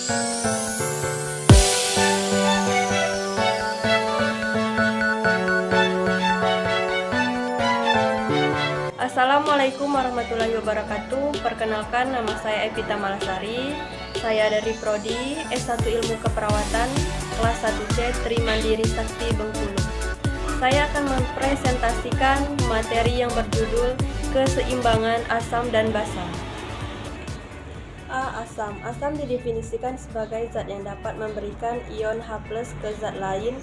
Assalamualaikum warahmatullahi wabarakatuh. Perkenalkan, nama saya Evita Malasari. Saya dari Prodi S1 Ilmu Keperawatan kelas 1C Trimandiri Sakti Bengkulu. Saya akan mempresentasikan materi yang berjudul keseimbangan asam dan basa. Asam. Asam didefinisikan sebagai zat yang dapat memberikan ion H+ ke zat lain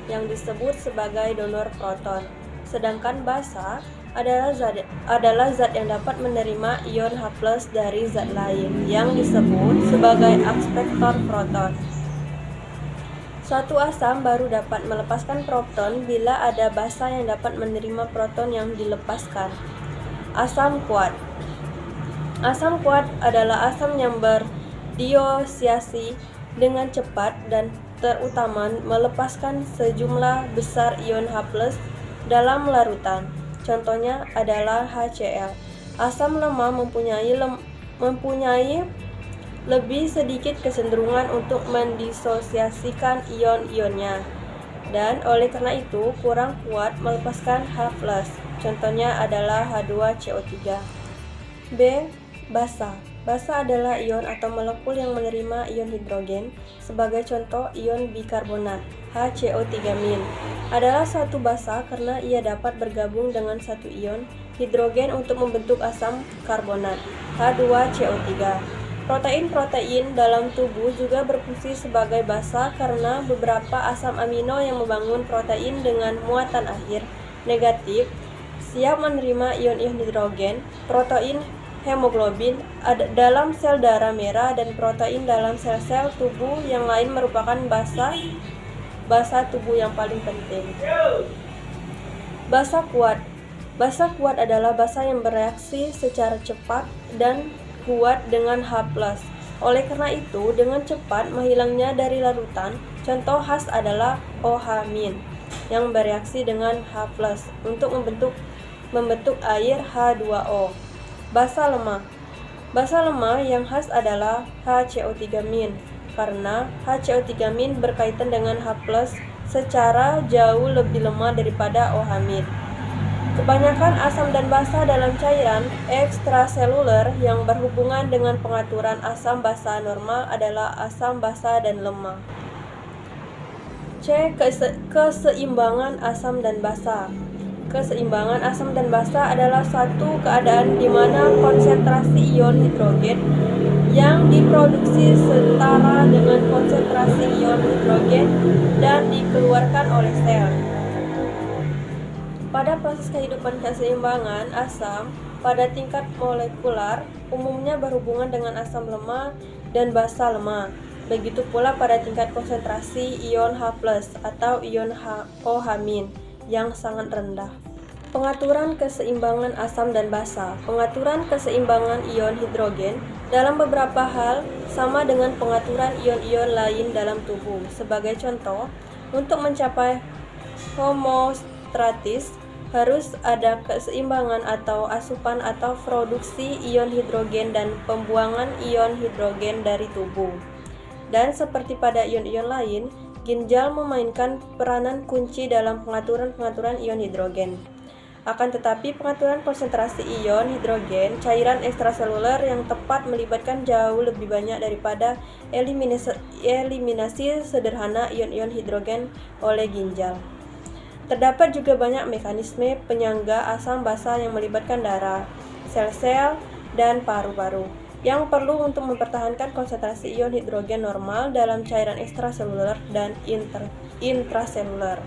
yang disebut sebagai donor proton. Sedangkan basa adalah zat yang dapat menerima ion H+ dari zat lain yang disebut sebagai akspektor proton. Suatu asam baru dapat melepaskan proton bila ada basa yang dapat menerima proton yang dilepaskan. Asam kuat. Asam kuat adalah asam yang berdisosiasi dengan cepat dan terutama melepaskan sejumlah besar ion H+ dalam larutan. Contohnya adalah HCl. Asam lemah mempunyai lebih sedikit kecenderungan untuk mendisosiasikan ion-ionnya, dan oleh karena itu kurang kuat melepaskan H+. Contohnya adalah H2CO3. B. Basa. Basa adalah ion atau molekul yang menerima ion hidrogen. Sebagai contoh, ion bikarbonat HCO3- adalah suatu basa karena ia dapat bergabung dengan satu ion hidrogen untuk membentuk asam karbonat H2CO3. Protein-protein dalam tubuh juga berfungsi sebagai basa karena beberapa asam amino yang membangun protein dengan muatan akhir negatif siap menerima ion-ion hidrogen. Protein hemoglobin dalam sel darah merah dan protein dalam sel-sel tubuh yang lain merupakan basa tubuh yang paling penting. Basa kuat. Basa kuat adalah basa yang bereaksi secara cepat dan kuat dengan H+. Oleh karena itu, dengan cepat menghilangnya dari larutan. Contoh khas adalah OH- yang bereaksi dengan H+ untuk membentuk air H2O. Basa lemah. Basa lemah yang khas adalah HCO3- karena HCO3- berkaitan dengan H+ secara jauh lebih lemah daripada OH-. Kebanyakan asam dan basa dalam cairan ekstraseluler yang berhubungan dengan pengaturan asam basa normal adalah asam basa dan lemah. C. Keseimbangan asam dan basa. Keseimbangan asam dan basa adalah suatu keadaan di mana konsentrasi ion hidrogen yang diproduksi setara dengan konsentrasi ion hidrogen dan dikeluarkan oleh sel. Pada proses kehidupan, keseimbangan asam pada tingkat molekular umumnya berhubungan dengan asam lemah dan basa lemah. Begitu pula pada tingkat konsentrasi ion H+ atau ion OH- yang sangat rendah. Pengaturan keseimbangan asam dan basa. Pengaturan keseimbangan ion hidrogen dalam beberapa hal sama dengan pengaturan ion-ion lain dalam tubuh. Sebagai contoh, untuk mencapai homeostatis harus ada keseimbangan atau asupan atau produksi ion hidrogen dan pembuangan ion hidrogen dari tubuh. Dan seperti pada ion-ion lain, ginjal memainkan peranan kunci dalam pengaturan ion hidrogen. Akan tetapi pengaturan konsentrasi ion hidrogen cairan ekstraseluler yang tepat melibatkan jauh lebih banyak daripada eliminasi sederhana ion-ion hidrogen oleh ginjal. Terdapat juga banyak mekanisme penyangga asam basa yang melibatkan darah, sel-sel, dan paru-paru yang perlu untuk mempertahankan konsentrasi ion hidrogen normal dalam cairan ekstraseluler dan intraseluler.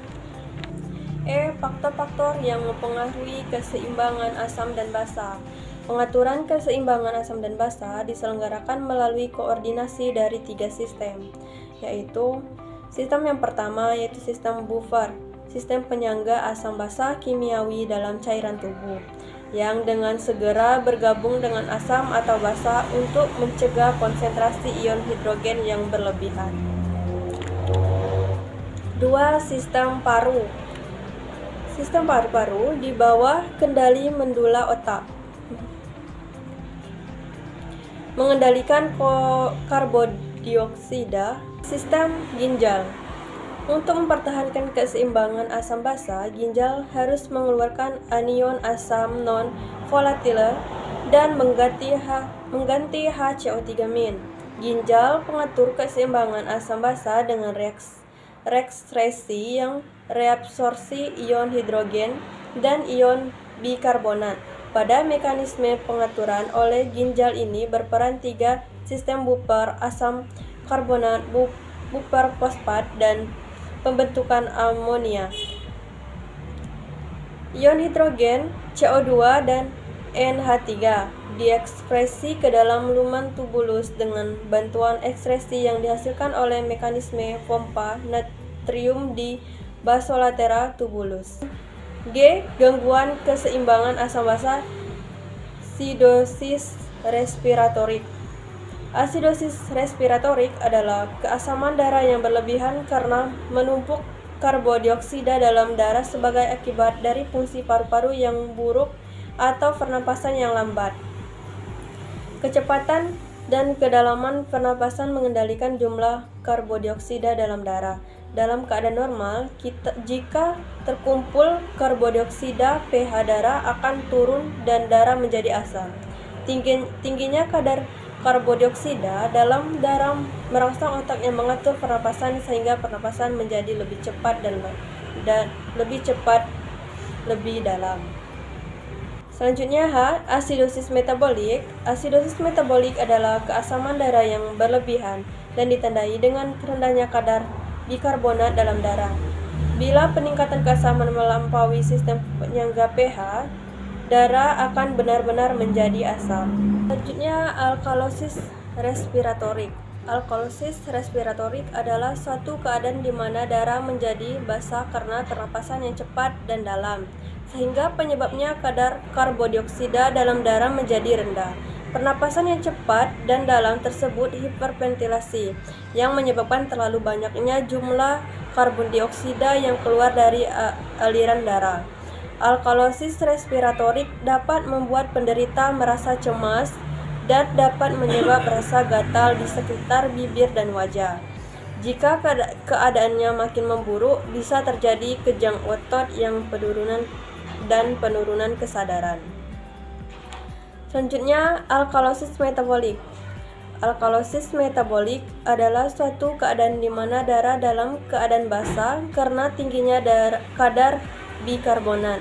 Faktor-faktor yang mempengaruhi keseimbangan asam dan basa. Pengaturan keseimbangan asam dan basa diselenggarakan melalui koordinasi dari 3 sistem, yaitu sistem yang pertama yaitu sistem buffer, sistem penyangga asam basa kimiawi dalam cairan tubuh, yang dengan segera bergabung dengan asam atau basa untuk mencegah konsentrasi ion hidrogen yang berlebihan. 2. Sistem paru. Sistem paru-paru di bawah kendali medula otak mengendalikan dioksida. Sistem ginjal. Untuk mempertahankan keseimbangan asam basa, ginjal harus mengeluarkan anion asam non-volatile dan mengganti HCO3-. Ginjal pengatur keseimbangan asam basa dengan reaksi yang reabsorpsi ion hidrogen dan ion bikarbonat. Pada mekanisme pengaturan oleh ginjal ini berperan 3 sistem buffer asam karbonat, buffer fosfat, dan pembentukan amonia. Ion hidrogen, CO2 dan NH3 diekskresi ke dalam lumen tubulus dengan bantuan ekskresi yang dihasilkan oleh mekanisme pompa natrium di basolatera tubulus. G. Gangguan keseimbangan asam basa, acidosis respiratorik. Acidosis respiratorik adalah keasaman darah yang berlebihan karena menumpuk karbodioksida dalam darah sebagai akibat dari fungsi paru-paru yang buruk atau pernapasan yang lambat. Kecepatan dan kedalaman pernapasan mengendalikan jumlah karbodioksida dalam darah. Dalam keadaan normal, jika terkumpul karbodioksida, pH darah akan turun dan darah menjadi asam. Tingginya kadar karbodioksida dalam darah merangsang otak yang mengatur pernapasan sehingga pernapasan menjadi lebih cepat dan lebih dalam. Selanjutnya H. Asidosis metabolik. Asidosis metabolik adalah keasaman darah yang berlebihan dan ditandai dengan rendahnya kadar bikarbonat dalam darah. Bila peningkatan keasaman melampaui sistem penyangga pH, darah akan benar-benar menjadi asam. Selanjutnya alkalosis respiratorik. Alkalosis respiratorik adalah suatu keadaan di mana darah menjadi basah karena pernapasan yang cepat dan dalam, sehingga penyebabnya kadar karbodioksida dalam darah menjadi rendah. Pernapasan yang cepat dan dalam tersebut hiperventilasi, yang menyebabkan terlalu banyaknya jumlah karbon dioksida yang keluar dari aliran darah. Alkalosis respiratorik dapat membuat penderita merasa cemas dan dapat menyebabkan rasa gatal di sekitar bibir dan wajah. Jika keadaannya makin memburuk, bisa terjadi kejang otot yang penurunan kesadaran. Selanjutnya, alkalosis metabolik. Alkalosis metabolik adalah suatu keadaan di mana darah dalam keadaan basah karena tingginya kadar bikarbonat.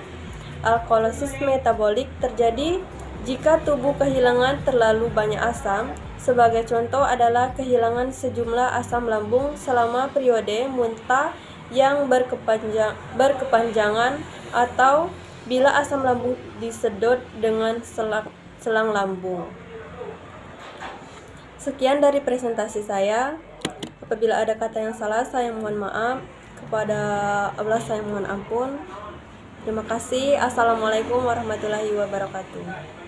Alkalosis metabolik terjadi jika tubuh kehilangan terlalu banyak asam. Sebagai contoh adalah kehilangan sejumlah asam lambung selama periode muntah yang berkepanjangan atau bila asam lambung disedot dengan selang lambung. Sekian dari presentasi saya. Apabila ada kata yang salah, saya mohon maaf. Kepada Allah saya mohon ampun. Terima kasih. Assalamualaikum warahmatullahi wabarakatuh.